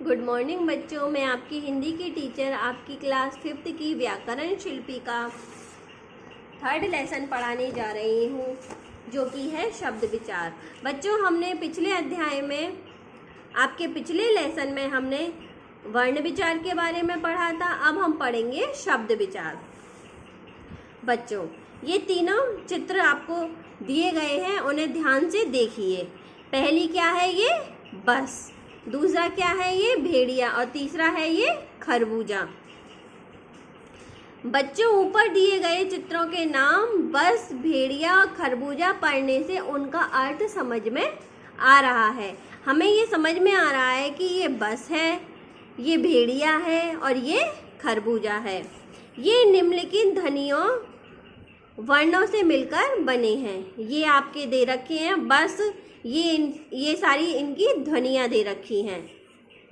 Good morning बच्चों, मैं आपकी हिंदी की टीचर आपकी क्लास 5th की व्याकरण शिल्पी का 3rd लेसन पढ़ाने जा रही हूँ, जो कि है शब्द विचार। बच्चों, हमने पिछले अध्याय में आपके पिछले लेसन में हमने वर्ण विचार के बारे में पढ़ा था। अब हम पढ़ेंगे शब्द विचार। बच्चों, ये तीनों चित्र आपको दिए गए हैं, उन्हें ध्यान से देखिए। पहली क्या है? ये बस। दूसरा क्या है? ये भेड़िया। और तीसरा है ये खरबूजा। बच्चों, ऊपर दिए गए चित्रों के नाम बस, भेड़िया और खरबूजा पढ़ने से उनका अर्थ समझ में आ रहा है। हमें ये समझ में आ रहा है कि ये बस है, ये भेड़िया है और ये खरबूजा है। ये निम्नलिखित ध्वनियों वर्णों से मिलकर बने हैं। ये आपके दे रखे हैं बस, ये सारी इनकी ध्वनियाँ दे रखी हैं।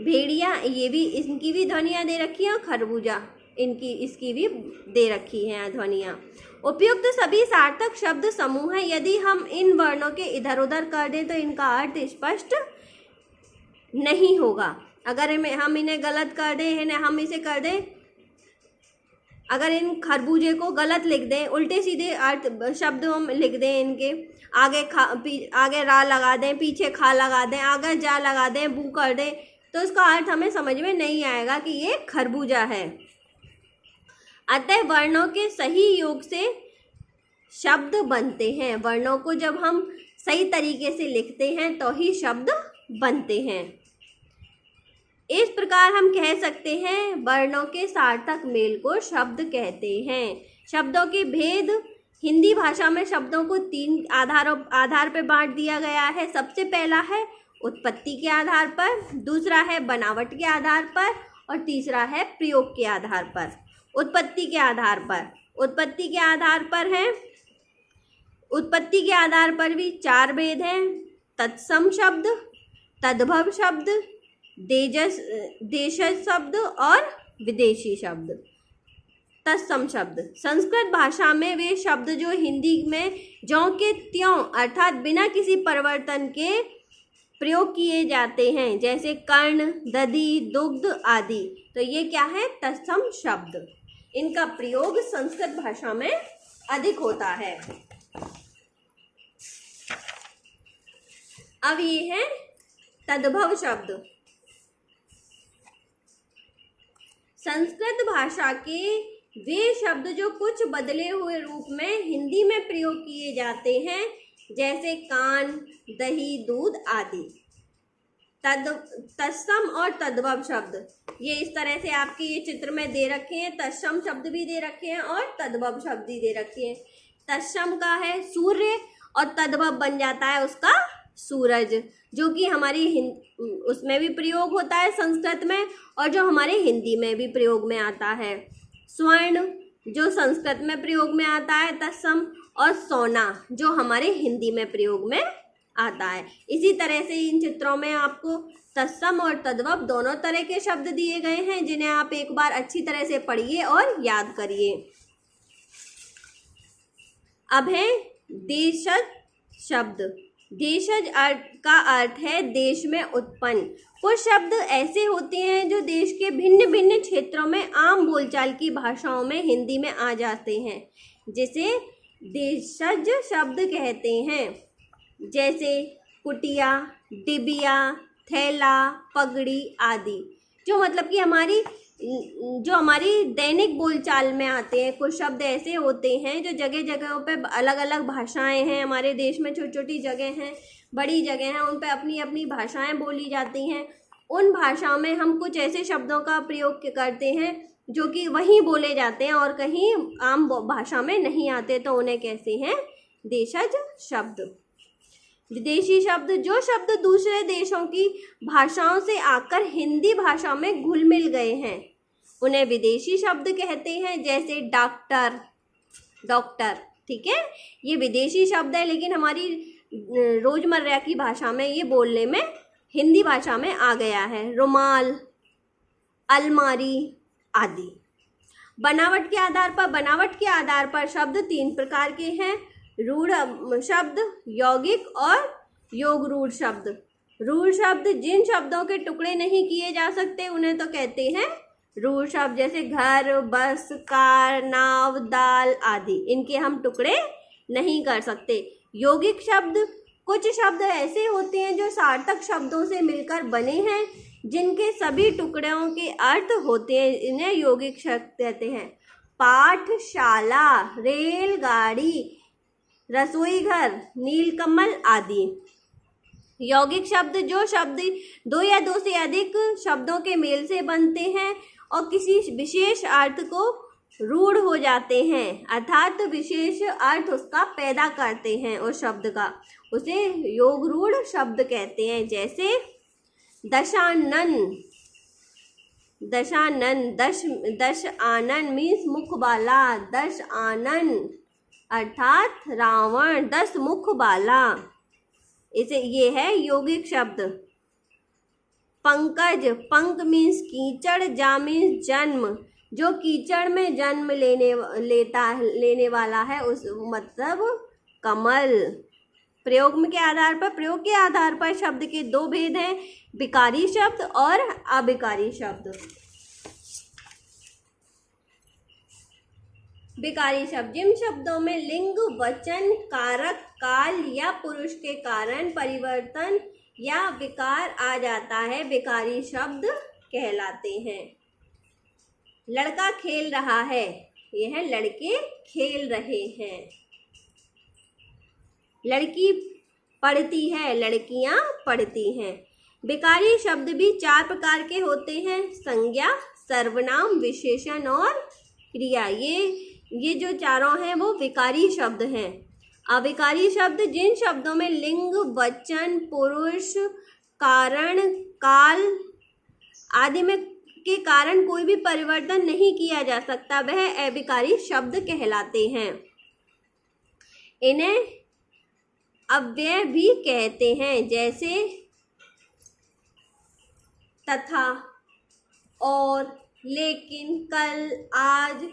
भेड़िया, ये भी इनकी भी ध्वनियाँ दे रखी हैं और खरबूजा इसकी भी दे रखी हैं ध्वनियाँ। उपयुक्त सभी सार्थक शब्द समूह हैं। यदि हम इन वर्णों के इधर उधर कर दें तो इनका अर्थ स्पष्ट नहीं होगा। अगर हम इन्हें गलत कर दें, हम इसे कर दें, अगर इन खरबूजे को गलत लिख दें, उल्टे सीधे अर्थ शब्द हम लिख दें, इनके आगे रा लगा दें, पीछे खा लगा दें, आगे जा लगा दें, बू कर दें, तो उसका अर्थ हमें समझ में नहीं आएगा कि ये खरबूजा है। अतः वर्णों के सही योग से शब्द बनते हैं। वर्णों को जब हम सही तरीके से लिखते हैं तो ही शब्द बनते हैं। इस प्रकार हम कह सकते हैं वर्णों के सार्थक मेल को शब्द कहते हैं। शब्दों के भेद। हिंदी भाषा में शब्दों को 3 आधार पर बांट दिया गया है। सबसे पहला है उत्पत्ति के आधार पर, दूसरा है बनावट के आधार पर और तीसरा है प्रयोग के आधार पर। उत्पत्ति के आधार पर भी 4 भेद हैं। तत्सम शब्द, तद्भव शब्द, देशज शब्द और विदेशी शब्द। तत्सम शब्द संस्कृत भाषा में वे शब्द जो हिंदी में ज्यों के त्यों अर्थात बिना किसी परिवर्तन के प्रयोग किए जाते हैं, जैसे कर्ण, दधि, दुग्ध आदि। तो ये क्या है? तत्सम शब्द। इनका प्रयोग संस्कृत भाषा में अधिक होता है। अब ये है तद्भव शब्द। संस्कृत भाषा के वे शब्द जो कुछ बदले हुए रूप में हिंदी में प्रयोग किए जाते हैं, जैसे कान, दही, दूध आदि। तत्सम और तद्भव शब्द ये इस तरह से आपके ये चित्र में दे रखे हैं। तत्सम शब्द भी दे रखे हैं और तद्भव शब्द भी दे रखे हैं। तत्सम का है सूर्य और तद्भव बन जाता है उसका सूरज, जो कि हमारी उसमें भी प्रयोग होता है संस्कृत में और जो हमारे हिंदी में भी प्रयोग में आता है। स्वर्ण जो संस्कृत में प्रयोग में आता है तत्सम, और सोना जो हमारे हिंदी में प्रयोग में आता है। इसी तरह से इन चित्रों में आपको तत्सम और तद्भव दोनों तरह के शब्द दिए गए हैं, जिन्हें आप एक बार अच्छी तरह से पढ़िए और याद करिए। अब है देशज शब्द। देशज का अर्थ है देश में उत्पन्न। कुछ शब्द ऐसे होते हैं जो देश के भिन्न भिन्न क्षेत्रों में आम बोलचाल की भाषाओं में हिंदी में आ जाते हैं, जिसे देशज शब्द कहते हैं, जैसे कुटिया, डिबिया, थैला, पगड़ी आदि। जो मतलब कि हमारी दैनिक बोलचाल में आते हैं। कुछ शब्द ऐसे होते हैं जो जगह जगहों पे अलग अलग भाषाएं हैं। हमारे देश में छोटी छोटी जगह हैं, बड़ी जगह हैं, उन पे अपनी अपनी भाषाएं बोली जाती हैं। उन भाषाओं में हम कुछ ऐसे शब्दों का प्रयोग करते हैं जो कि वहीं बोले जाते हैं और कहीं आम भाषा में नहीं आते, तो उन्हें कहते हैं देशज शब्द। विदेशी शब्द जो शब्द दूसरे देशों की भाषाओं से आकर हिंदी भाषा में घुल मिल गए हैं, उन्हें विदेशी शब्द कहते हैं, जैसे डॉक्टर। ठीक है, ये विदेशी शब्द है, लेकिन हमारी रोजमर्रा की भाषा में ये बोलने में हिंदी भाषा में आ गया है। रुमाल, अलमारी आदि। बनावट के आधार पर शब्द 3 प्रकार के हैं। रूढ़ शब्द, यौगिक और योग रूढ़ शब्द। रूढ़ शब्द जिन शब्दों के टुकड़े नहीं किए जा सकते उन्हें तो कहते हैं रूढ़ शब्द, जैसे घर, बस, कार, नाव, दाल आदि। इनके हम टुकड़े नहीं कर सकते। यौगिक शब्द, कुछ शब्द ऐसे होते हैं जो सार्थक शब्दों से मिलकर बने हैं, जिनके सभी टुकड़ों के अर्थ होते हैं, इन्हें यौगिक शब्द कहते हैं। पाठशाला, रेलगाड़ी, रसोई घर, नीलकमल आदि। यौगिक शब्द जो शब्द दो या दो से अधिक शब्दों के मेल से बनते हैं और किसी विशेष अर्थ को रूढ़ हो जाते हैं, अर्थात विशेष अर्थ उसका पैदा करते हैं उस शब्द का, उसे योग रूढ़ शब्द कहते हैं। जैसे दशानन, दश आनन मीन्स मुख वाला, दश आनन अर्थात रावण, 10 मुख वाला, इसे ये है यौगिक शब्द। पंकज, पंक मीन्स कीचड़, जा मीन्स जन्म, जो कीचड़ में जन्म लेने वाला है, उस मतलब कमल। प्रयोग के आधार पर शब्द के दो भेद हैं, विकारी शब्द और अविकारी शब्द। विकारी शब्द जिन शब्दों में लिंग, वचन, कारक, काल या पुरुष के कारण परिवर्तन या विकार आ जाता है, विकारी शब्द कहलाते हैं। लड़का खेल रहा है, यह है लड़के खेल रहे हैं। लड़की पढ़ती है, लड़कियां पढ़ती हैं। विकारी शब्द भी 4 प्रकार के होते हैं, संज्ञा, सर्वनाम, विशेषण और क्रिया। ये जो चारों हैं वो विकारी शब्द हैं। अविकारी शब्द जिन शब्दों में लिंग, वचन, पुरुष, कारण, काल आदि में के कारण कोई भी परिवर्तन नहीं किया जा सकता, वह अविकारी शब्द कहलाते हैं। इन्हें अव्यय भी कहते हैं, जैसे तथा, और, लेकिन, कल, आज,